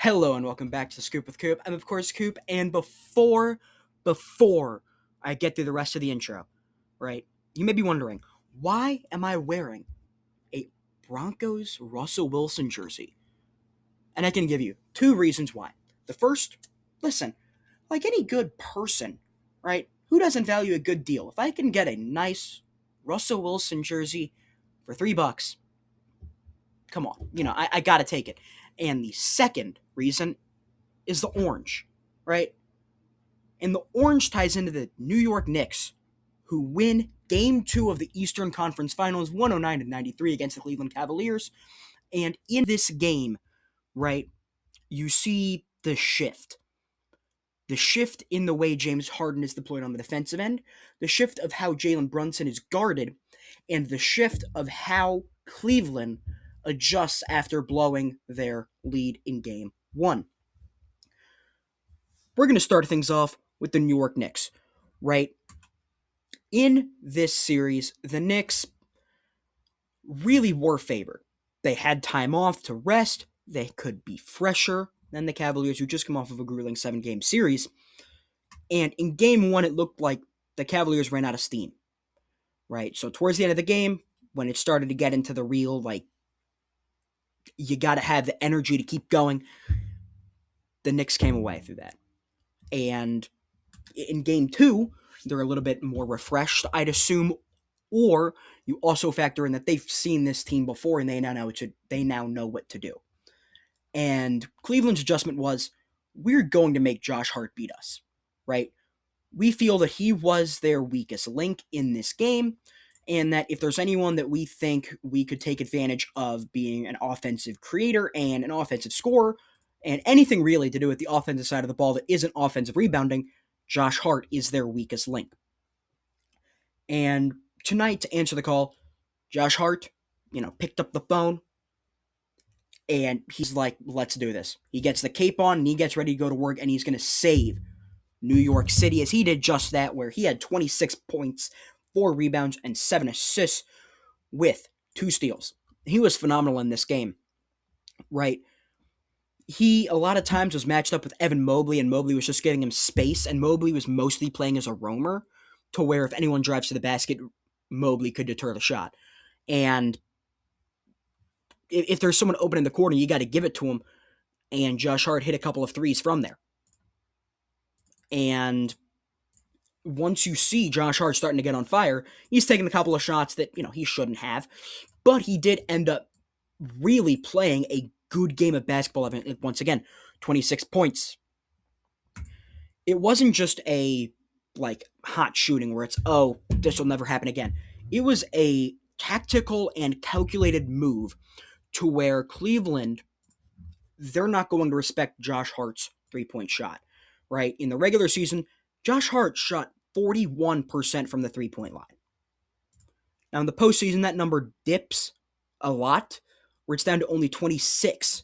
Hello and welcome back to the Scoop with Coop. I'm of course Coop, and before I get through the rest of the intro, right? You may be wondering, why am I wearing a Broncos Russell Wilson jersey? And I can give you two reasons why. The first, listen, like any good person, right? Who doesn't value a good deal? If I can get a nice Russell Wilson jersey for $3, come on, I gotta take it. And the second reason is the orange, right? And the orange ties into the New York Knicks, who win Game 2 of the Eastern Conference Finals 109-93 against the Cleveland Cavaliers. And in this game, right, you see the shift. The shift in the way James Harden is deployed on the defensive end, the shift of how Jalen Brunson is guarded, and the shift of how Cleveland adjusts after blowing their lead in Game 1. We're going to start things off with the New York Knicks, right? In this series, the Knicks really were favored. They had time off to rest. They could be fresher than the Cavaliers, who just come off of a grueling 7-game series. And in Game 1, it looked like the Cavaliers ran out of steam, right? So towards the end of the game, when it started to get into the real, you got to have the energy to keep going, the Knicks came away through that. And in Game 2, they're a little bit more refreshed, I'd assume, or you also factor in that they've seen this team before and they now know what to do. And Cleveland's adjustment was, we're going to make Josh Hart beat us, right? We feel that he was their weakest link in this game, and that if there's anyone that we think we could take advantage of being an offensive creator and an offensive scorer, and anything really to do with the offensive side of the ball that isn't offensive rebounding, Josh Hart is their weakest link. And tonight, to answer the call, Josh Hart, picked up the phone, and he's like, let's do this. He gets the cape on, and he gets ready to go to work, and he's going to save New York City, as he did just that, where he had 26 points, 4 rebounds, and 7 assists with 2 steals. He was phenomenal in this game, right? He, a lot of times, was matched up with Evan Mobley, and Mobley was just getting him space, and Mobley was mostly playing as a roamer, to where if anyone drives to the basket, Mobley could deter the shot. And if there's someone open in the corner, you got to give it to him, and Josh Hart hit a couple of threes from there. And once you see Josh Hart starting to get on fire, he's taking a couple of shots that, he shouldn't have, but he did end up really playing a good game of basketball. Once again, 26 points. It wasn't just a hot shooting where it's, this will never happen again. It was a tactical and calculated move to where Cleveland, they're not going to respect Josh Hart's 3-point shot, right? In the regular season, Josh Hart shot 41% from the 3-point line. Now in the postseason, that number dips a lot, where it's down to only 26%.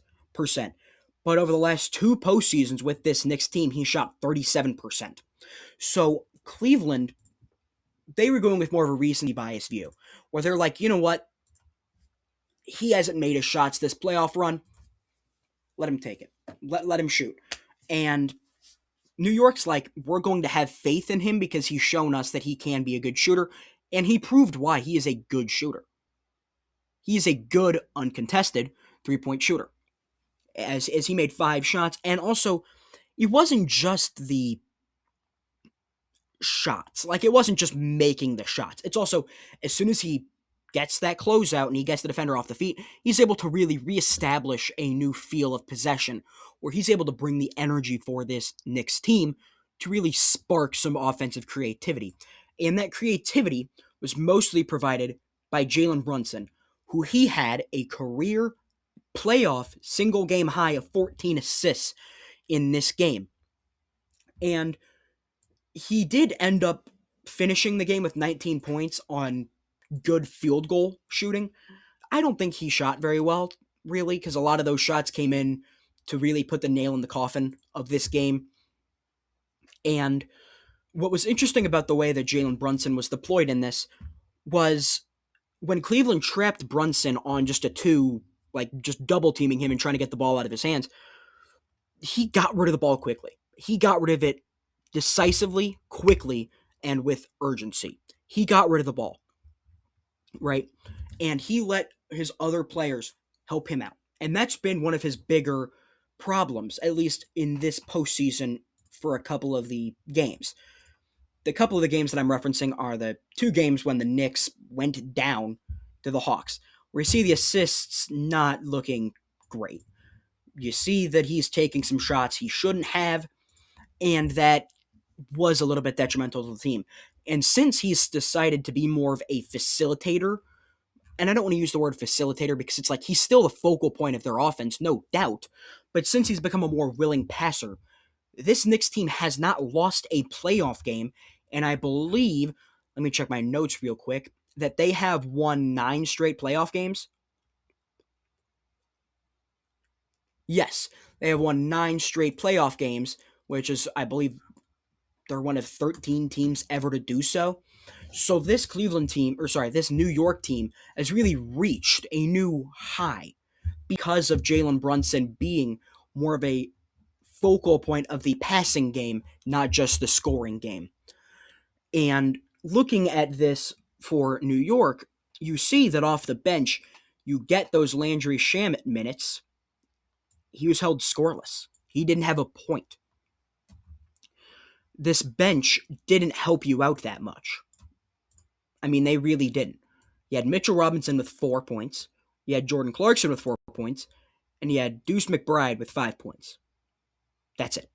But over the last 2 postseasons with this Knicks team, he shot 37%. So Cleveland, they were going with more of a recency bias view, where they're like, you know what? He hasn't made his shots this playoff run. Let him take it. Let him shoot. And New York's like, we're going to have faith in him because he's shown us that he can be a good shooter, and he proved why he is a good shooter. He is a good, uncontested 3-point shooter, as he made 5 shots, and also, it wasn't just the shots. It wasn't just making the shots. It's also, as soon as he gets that closeout and he gets the defender off the feet, he's able to really reestablish a new feel of possession, where he's able to bring the energy for this Knicks team to really spark some offensive creativity. And that creativity was mostly provided by Jalen Brunson, who he had a career playoff single game high of 14 assists in this game. And he did end up finishing the game with 19 points on good field goal shooting. I don't think he shot very well, really, because a lot of those shots came in to really put the nail in the coffin of this game. And what was interesting about the way that Jalen Brunson was deployed in this was when Cleveland trapped Brunson on just a 2, just double teaming him and trying to get the ball out of his hands, he got rid of the ball quickly. He got rid of it decisively, quickly, and with urgency. He got rid of the ball, right? And he let his other players help him out. And that's been one of his bigger problems, at least in this postseason for a couple of the games. The couple of the games that I'm referencing are the two games when the Knicks went down to the Hawks, where you see the assists not looking great. You see that he's taking some shots he shouldn't have, and that was a little bit detrimental to the team. And since he's decided to be more of a facilitator, and I don't want to use the word facilitator because it's like he's still the focal point of their offense, no doubt, but since he's become a more willing passer, this Knicks team has not lost a playoff game, and I believe, let me check my notes real quick, that they have won 9 straight playoff games. Yes, they have won 9 straight playoff games, which is, I believe, they're one of 13 teams ever to do so. So this this New York team has really reached a new high because of Jalen Brunson being more of a focal point of the passing game, not just the scoring game. And looking at this for New York, you see that off the bench, you get those Landry Shamet minutes. He was held scoreless. He didn't have a point. This bench didn't help you out that much. I mean, they really didn't. You had Mitchell Robinson with 4 points. You had Jordan Clarkson with 4 points. And you had Deuce McBride with 5 points. That's it.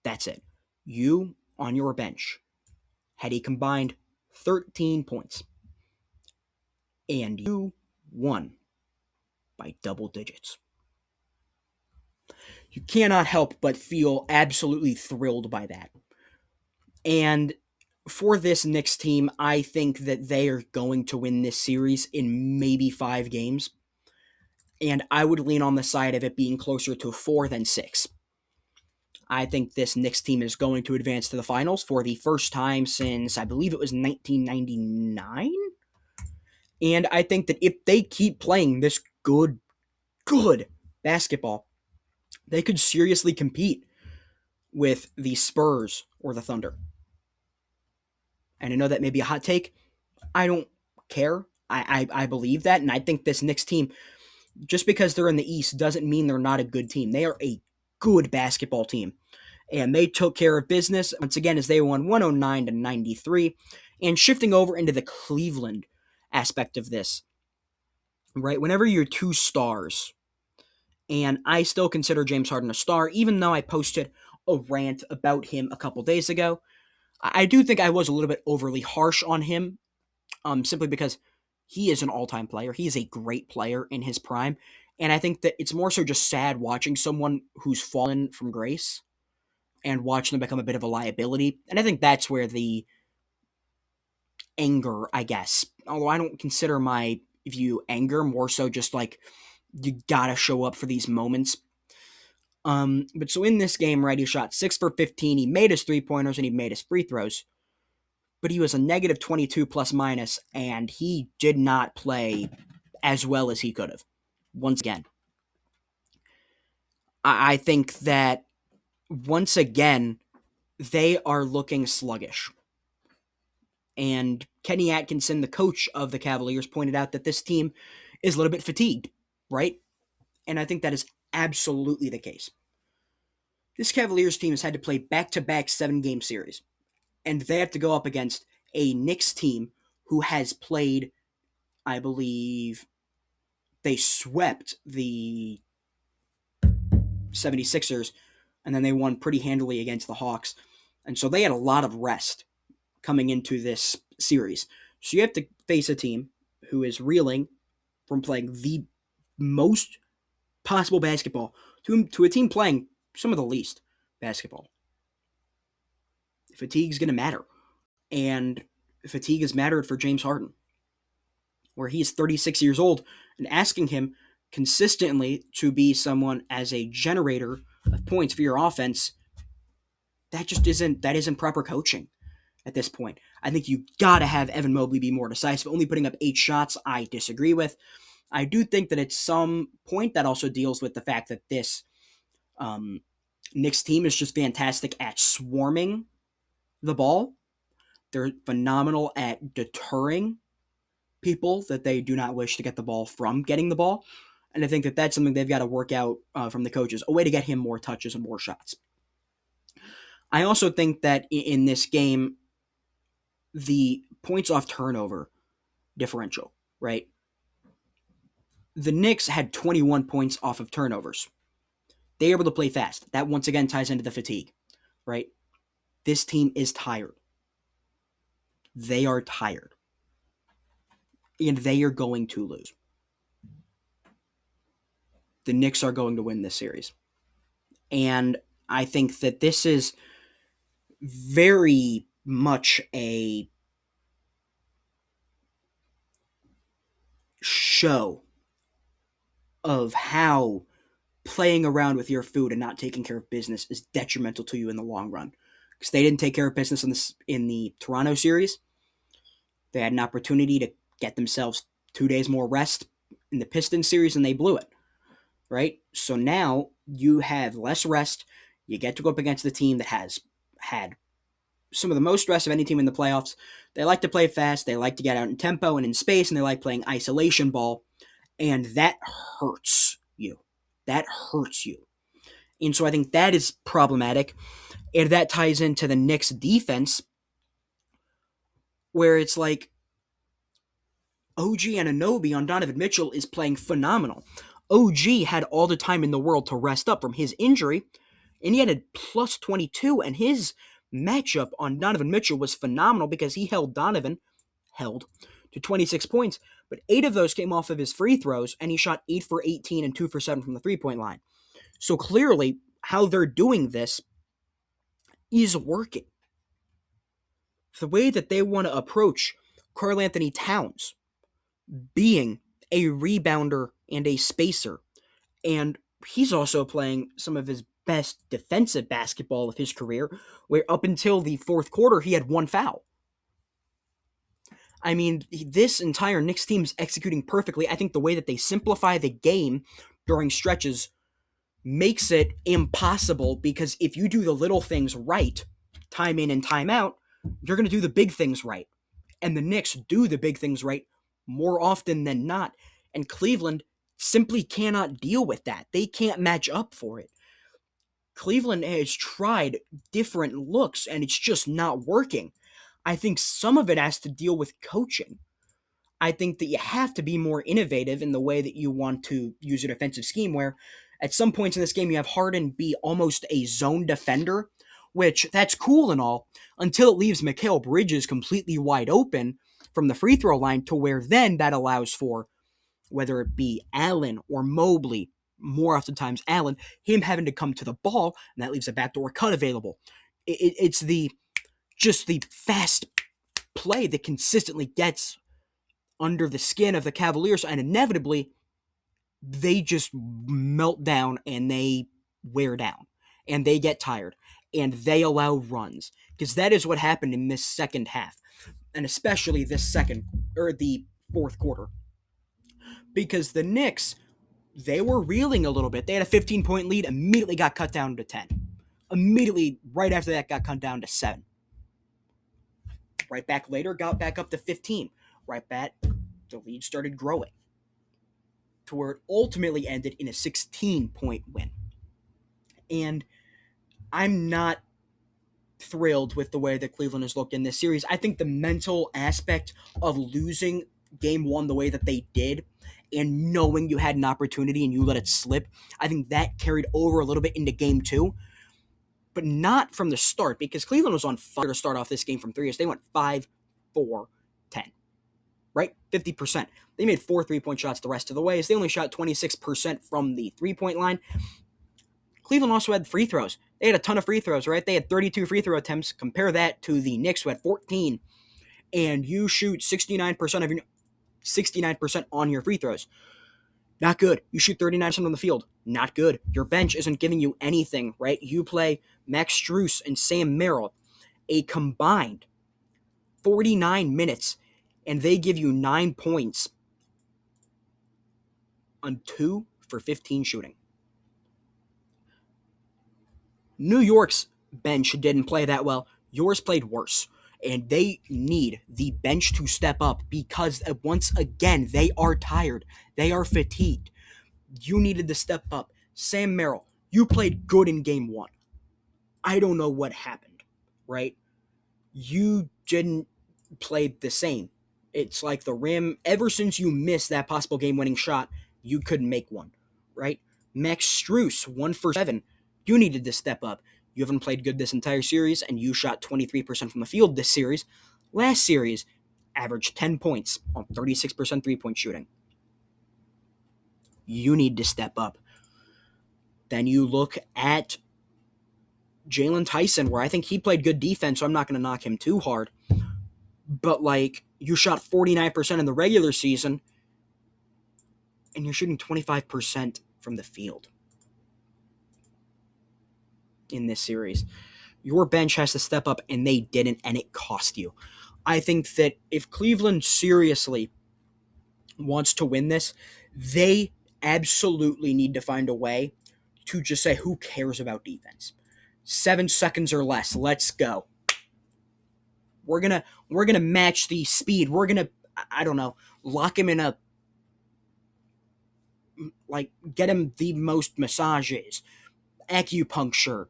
That's it. You, on your bench, had a combined 13 points. And you won by double digits. You cannot help but feel absolutely thrilled by that. And for this Knicks team, I think that they are going to win this series in maybe 5 games. And I would lean on the side of it being closer to 4 than 6. I think this Knicks team is going to advance to the finals for the first time since, I believe it was 1999. And I think that if they keep playing this good basketball, they could seriously compete with the Spurs or the Thunder. And I know that may be a hot take. I don't care. I believe that, and I think this Knicks team, just because they're in the East, doesn't mean they're not a good team. They are a good basketball team. And they took care of business, once again, as they won 109-93. And shifting over into the Cleveland aspect of this, right? Whenever you're 2 stars, and I still consider James Harden a star, even though I posted a rant about him a couple days ago, I do think I was a little bit overly harsh on him, simply because he is an all-time player. He is a great player in his prime, and I think that it's more so just sad watching someone who's fallen from grace and watching them become a bit of a liability. And I think that's where the anger, I guess, although I don't consider my view anger, more so just like you gotta show up for these moments. But so in this game, right, he shot 6 for 15. He made his 3-pointers and he made his free throws. But he was a negative 22 plus minus, and he did not play as well as he could have. Once again, I think that once again, they are looking sluggish. And Kenny Atkinson, the coach of the Cavaliers, pointed out that this team is a little bit fatigued, right? And I think that is absolutely the case. This Cavaliers team has had to play back-to-back 7-game series, and they have to go up against a Knicks team who has played, I believe, they swept the 76ers, and then they won pretty handily against the Hawks. And so they had a lot of rest coming into this series. So you have to face a team who is reeling from playing the most possible basketball to a team playing some of the least basketball. Fatigue's going to matter. And fatigue has mattered for James Harden, where he's 36 years old, and asking him consistently to be someone as a generator of points for your offense, that isn't proper coaching at this point. I think you gotta have Evan Mobley be more decisive. Only putting up 8 shots, I disagree with. I do think that at some point that also deals with the fact that this Knicks team is just fantastic at swarming the ball. They're phenomenal at deterring people that they do not wish to get the ball from getting the ball. And I think that that's something they've got to work out from the coaches, a way to get him more touches and more shots. I also think that in this game, the points off turnover differential, right? The Knicks had 21 points off of turnovers. They were able to play fast. That once again ties into the fatigue, right? This team is tired. They are tired. And they are going to lose. The Knicks are going to win this series. And I think that this is very much a show of how playing around with your food and not taking care of business is detrimental to you in the long run. Because they didn't take care of business in the Toronto series. They had an opportunity to get themselves 2 days more rest in the Pistons series, and they blew it. Right? So now you have less rest. You get to go up against the team that has had some of the most rest of any team in the playoffs. They like to play fast. They like to get out in tempo and in space, and they like playing isolation ball. And that hurts you. That hurts you. And so I think that is problematic. And that ties into the Knicks defense, where it's like OG Anunoby on Donovan Mitchell is playing phenomenal. OG had all the time in the world to rest up from his injury, and he had a plus 22, and his matchup on Donovan Mitchell was phenomenal because he held to 26 points, but 8 of those came off of his free throws, and he shot 8 for 18 and 2 for 7 from the three-point line. So clearly, how they're doing this is working. The way that they want to approach Karl Anthony Towns being a rebounder and a spacer, and he's also playing some of his best defensive basketball of his career, where up until the fourth quarter, he had 1 foul. I mean, this entire Knicks team is executing perfectly. I think the way that they simplify the game during stretches makes it impossible, because if you do the little things right, time in and time out, you're going to do the big things right. And the Knicks do the big things right more often than not. And Cleveland simply cannot deal with that. They can't match up for it. Cleveland has tried different looks, and it's just not working. I think some of it has to deal with coaching. I think that you have to be more innovative in the way that you want to use your defensive scheme, where at some points in this game you have Harden be almost a zone defender, which that's cool and all, until it leaves Mikal Bridges completely wide open from the free throw line, to where then that allows for, whether it be Allen or Mobley, more oftentimes Allen, him having to come to the ball, and that leaves a backdoor cut available. It's just the fast play that consistently gets under the skin of the Cavaliers, and inevitably they just melt down and they wear down and they get tired and they allow runs, because that is what happened in this second half, and especially the fourth quarter, because the Knicks, they were reeling a little bit. They had a 15-point lead, immediately got cut down to 10. Immediately, right after that, got cut down to 7. Right back later, got back up to 15. Right back, the lead started growing, to where it ultimately ended in a 16-point win. And I'm not thrilled with the way that Cleveland has looked in this series. I think the mental aspect of losing game 1 the way that they did, and knowing you had an opportunity and you let it slip, I think that carried over a little bit into game 2, but not from the start, because Cleveland was on fire to start off this game from 3 as they went 5-4-10, right? 50%. They made 4 3-point shots the rest of the way, as they only shot 26% from the 3-point line. Cleveland also had free throws. They had a ton of free throws, right? They had 32 free throw attempts. Compare that to the Knicks, who had 14, and you shoot 69% on your free throws. Not good. You shoot 39% on the field. Not good. Your bench isn't giving you anything, right? You play Max Strus and Sam Merrill a combined 49 minutes, and they give you 9 points on 2 for 15 shooting. New York's bench didn't play that well. Yours played worse. And they need the bench to step up because, once again, they are tired. They are fatigued. You needed to step up. Sam Merrill, you played good in game 1. I don't know what happened, right? You didn't play the same. It's like the rim, ever since you missed that possible game-winning shot, you couldn't make one, right? Max Strus, 1 for 7. You needed to step up. You haven't played good this entire series, and you shot 23% from the field this series. Last series, averaged 10 points on 36% three-point shooting. You need to step up. Then you look at Jalen Tyson, where I think he played good defense, so I'm not going to knock him too hard. But, you shot 49% in the regular season, and you're shooting 25% from the field in this series. Your bench has to step up, and they didn't, and it cost you. I think that if Cleveland seriously wants to win this, they absolutely need to find a way to just say, who cares about defense? 7 seconds or less. Let's go. We're gonna match the speed. We're gonna, I don't know, lock him in a, get him the most massages, acupuncture,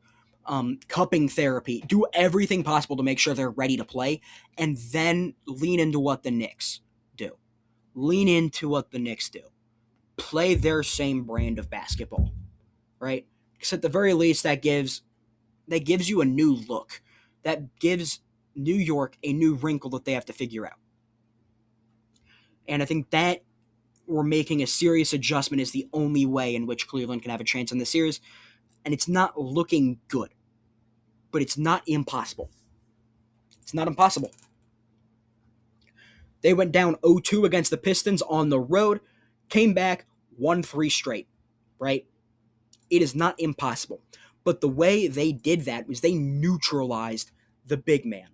cupping therapy, do everything possible to make sure they're ready to play, and then lean into what the Knicks do. Lean into what the Knicks do. Play their same brand of basketball, right? Because at the very least, that gives you a new look. That gives New York a new wrinkle that they have to figure out. And I think that we're making a serious adjustment is the only way in which Cleveland can have a chance in the series. And it's not looking good. But it's not impossible. It's not impossible. They went down 0-2 against the Pistons on the road, came back, won 3 straight, right? It is not impossible. But the way they did that was they neutralized the big man.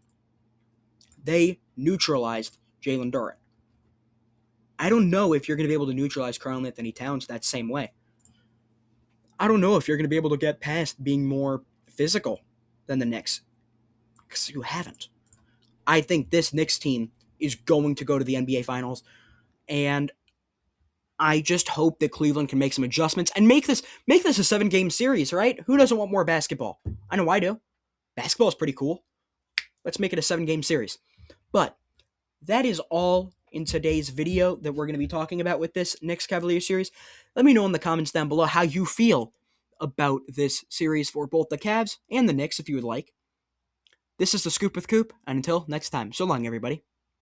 They neutralized Jalen Duren. I don't know if you're going to be able to neutralize Karl-Anthony Towns that same way. I don't know if you're going to be able to get past being more physical than the Knicks, because you haven't. I think this Knicks team is going to go to the NBA Finals, and I just hope that Cleveland can make some adjustments and make this a 7-game series, right? Who doesn't want more basketball? I know I do. Basketball is pretty cool. Let's make it a 7-game series. But that is all in today's video that we're going to be talking about with this Knicks Cavaliers series. Let me know in the comments down below how you feel about this series for both the Cavs and the Knicks if you would like. This is The Scoop with Coop, and until next time, so long, everybody.